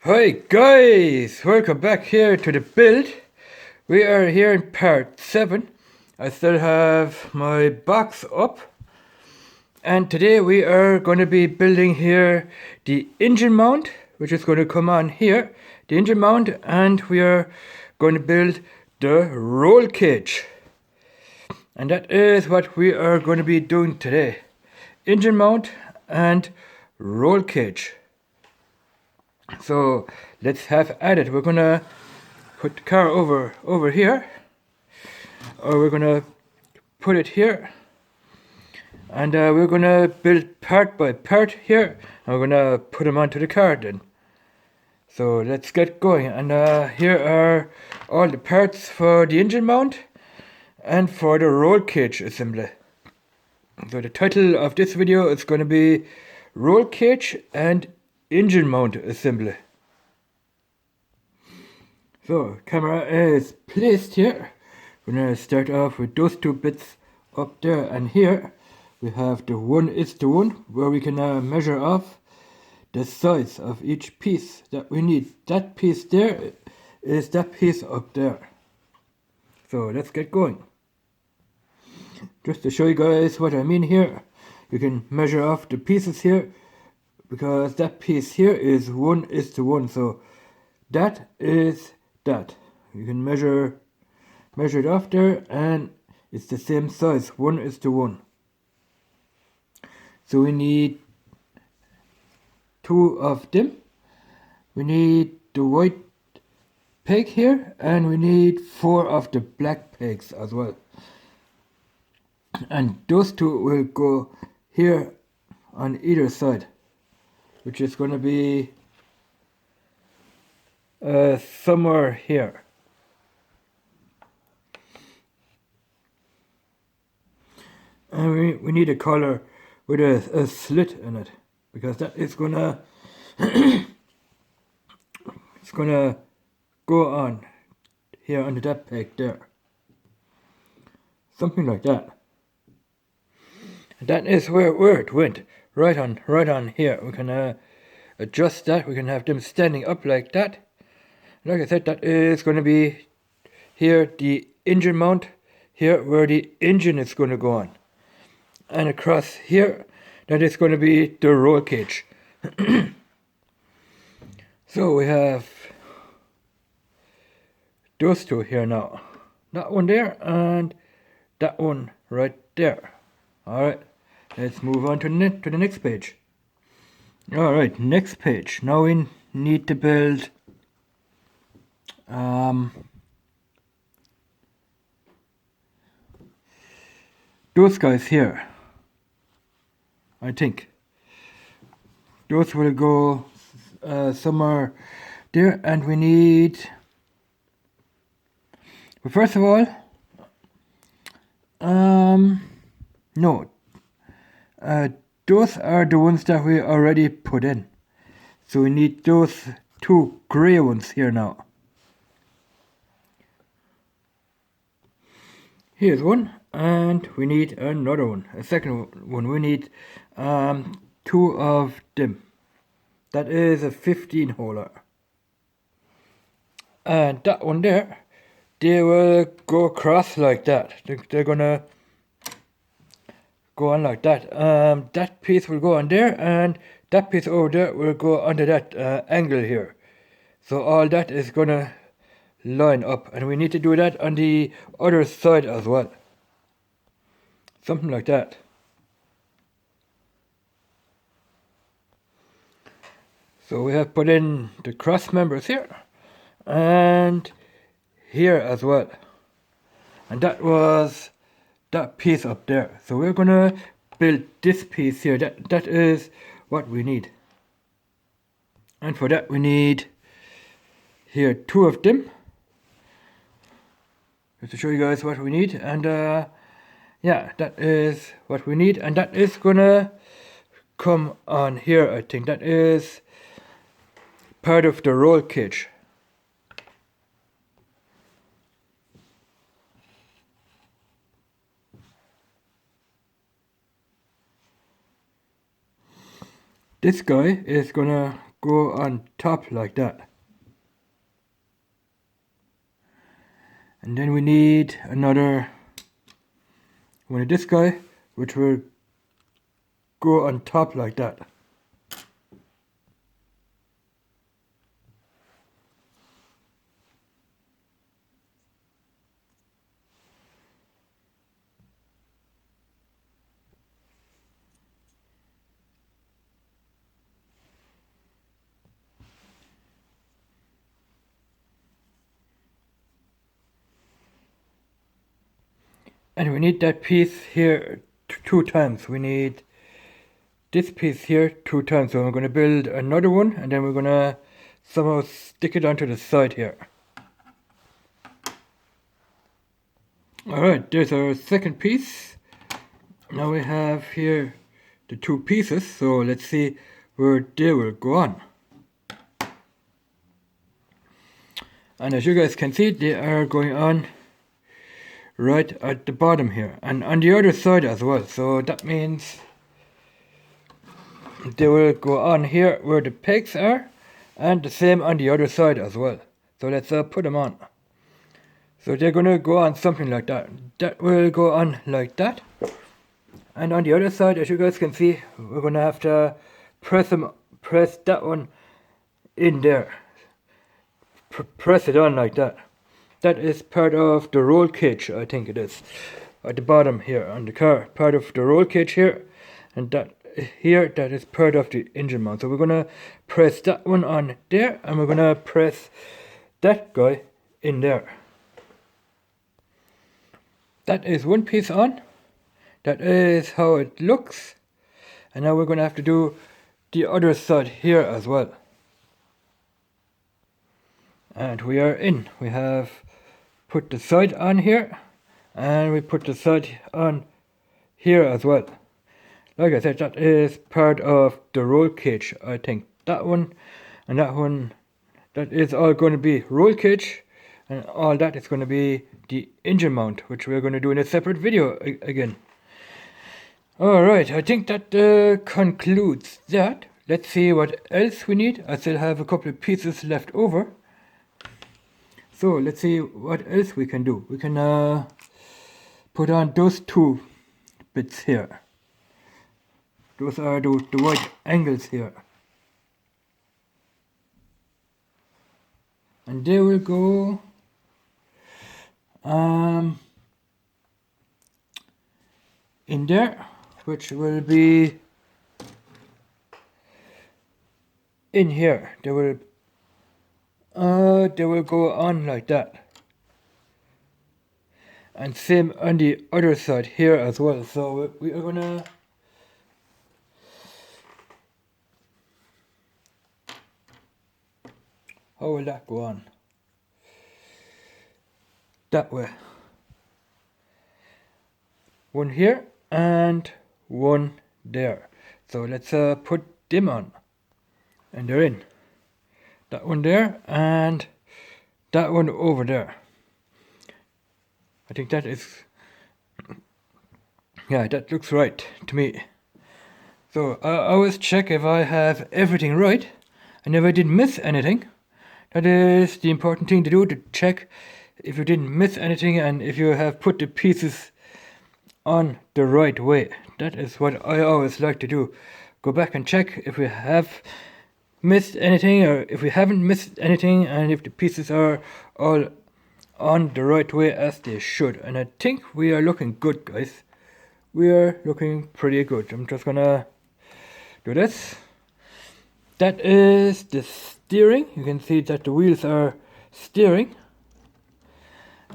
Hi guys, welcome back here to the build. We are here in part 7. I still have my box up. And today we are going to be building here the engine mount, which is going to come on here. The engine mount, and we are going to build the roll cage. And that is what we are going to be doing today. Engine mount and roll cage. So let's have at it. We're gonna put the car over here, or we're gonna put it here, and we're gonna build part by part here, and we're gonna put them onto the car then. So let's get going. And here are all the parts for the engine mount and for the roll cage assembly. So the title of this video is going to be roll cage and engine mount assembly. So camera is placed here. We're going to start off with those two bits up there, and here we have the 1:1 where we can measure off the size of each piece that we need. That piece there is that piece up there. So let's get going. Just to show you guys what I mean here, you can measure off the pieces here, because that piece here is 1:1, so that is that. You can measure it off there, and it's the same size, 1:1. So we need 2 of them. We need the white peg here, and we need 4 of the black pegs as well. And those two will go here on either side, which is going to be somewhere here. And we need a color with a slit in it, because that is gonna it's gonna go on here under that peg there, something like that. And that is where it went, right on here. We can adjust that. We can have them standing up like that. Like I said, that is going to be here the engine mount, here where the engine is going to go on, and across here that is going to be the roll cage. So we have those two here now, that one there and that one right there. Alright, let's move on to the next page. Alright, next page. Now we need to build those guys here. I think those will go somewhere there, and we need, but first of all, no, those are the ones that we already put in, so we need those 2 gray ones here now. Here's one, and we need another one, a second one. We need 2 of them. That is a 15 holer. And that one there, they will go across like that. They're gonna go on like that. That piece will go on there, and that piece over there will go under that angle here. So all that is gonna line up, and we need to do that on the other side as well, something like that. So we have put in the cross members here and here as well, and that was that piece up there. So we're gonna build this piece here. That is what we need, and for that we need here 2 of them, just to show you guys what we need. And yeah, that is what we need, and that is gonna come on here. I think that is part of the roll cage. This guy is gonna go on top like that. And then we need another one of this guy, which will go on top like that. And we need that piece here 2 times. We need this piece here 2 times. So I'm going to build another one, and then we're going to somehow stick it onto the side here. Alright, there's our second piece. Now we have here the 2 pieces, so let's see where they will go on. And as you guys can see, they are going on right at the bottom here, and on the other side as well. So that means they will go on here where the pegs are, and the same on the other side as well. So let's put them on. So they're going to go on something like that. That will go on like that. And on the other side, as you guys can see, we're going to have to press that one in there. Press it on like that. That is part of the roll cage, I think it is. At the bottom here on the car. Part of the roll cage here. And that here, that is part of the engine mount. So we're going to press that one on there. And we're going to press that guy in there. That is one piece on. That is how it looks. And now we're going to have to do the other side here as well. And we are in. We have put the side on here, and we put the side on here as well. Like I said, that is part of the roll cage. I think that one and that one, that is all going to be roll cage, and all that is going to be the engine mount, which we're going to do in a separate video again. Alright, I think that concludes that. Let's see what else we need. I still have a couple of pieces left over. So let's see what else we can do. We can put on those 2 bits here. Those are the white angles here. And they will go in there, which will be in here. They will go on like that. And same on the other side here as well. So we are gonna how will that go on? That way. One here and one there. So let's put them on. And they're in. That one there and that one over there. I think that is, yeah, that looks right to me. So I always check if I have everything right and if I didn't miss anything. That is the important thing to do, to check if you didn't miss anything and if you have put the pieces on the right way. That is what I always like to do. Go back and check if we have missed anything or if we haven't missed anything, and if the pieces are all on the right way as they should. And I think we are looking good, guys. We are looking pretty good. I'm just gonna do this. That is the steering. You can see that the wheels are steering.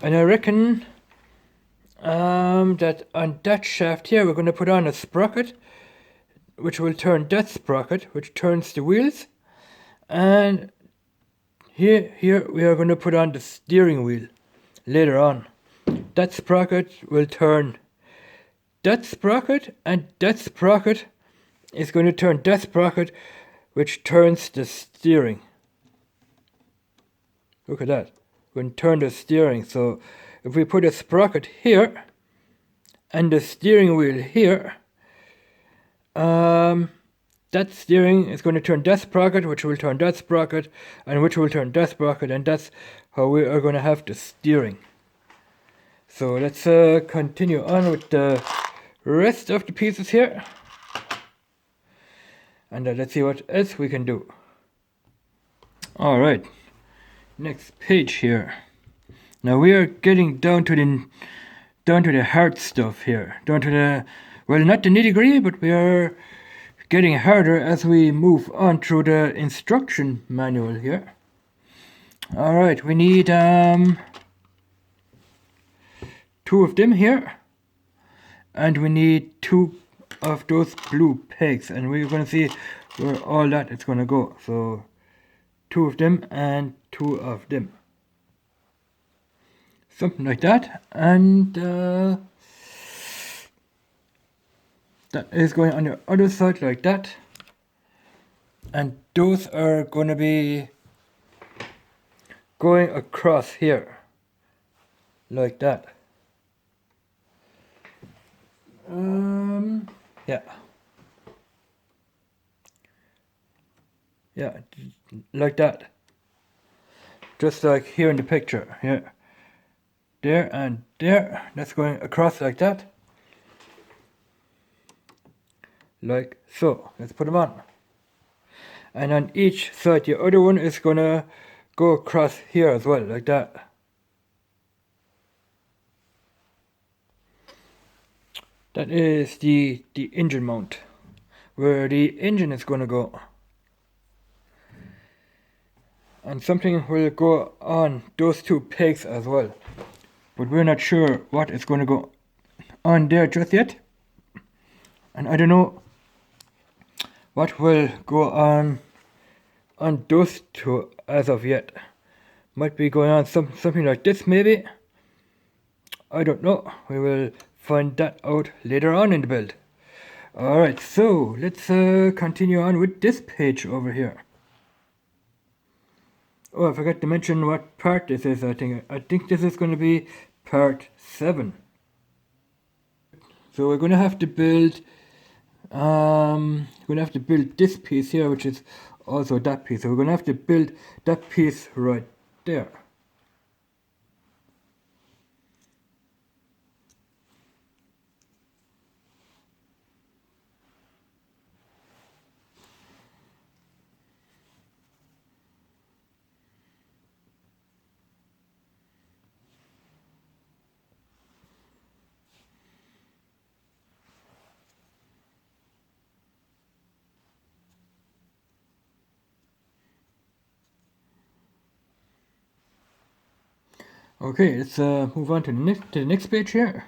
And I reckon that on that shaft here we're going to put on a sprocket, which will turn that sprocket, which turns the wheels. And here we are going to put on the steering wheel later on. That sprocket will turn that sprocket, and that sprocket is going to turn that sprocket, which turns the steering. Look at that. We're going to turn the steering. So if we put a sprocket here and the steering wheel here, that steering is going to turn that sprocket, which will turn that sprocket, and which will turn that sprocket, and that's how we are going to have the steering. So let's continue on with the rest of the pieces here. And let's see what else we can do. Alright, next page here. Now we are getting down to the hard stuff here. Down to the, well, not the nitty-gritty, but we are getting harder as we move on through the instruction manual here. Alright, we need 2 of them here. And we need 2 of those blue pegs, and we're going to see where all that is going to go. So 2 of them and 2 of them, something like that. And that is going on the other side like that, and those are going to be going across here like that. Yeah, like that, just like here in the picture here, there and there. That's going across like that, like so. Let's put them on, and on each side the other one is gonna go across here as well, like that. That is the engine mount, where the engine is gonna go. And something will go on those 2 pegs as well, but we're not sure what is going to go on there just yet. And I don't know what will go on those 2 as of yet. Might be going on something like this maybe. I don't know. We will find that out later on in the build. Alright, so let's continue on with this page over here. Oh, I forgot to mention what part this is. I think this is going to be part 7. So we're going to have to build this piece here, which is also that piece. So we're going to have to build that piece right there. Okay, let's move on to the next page here.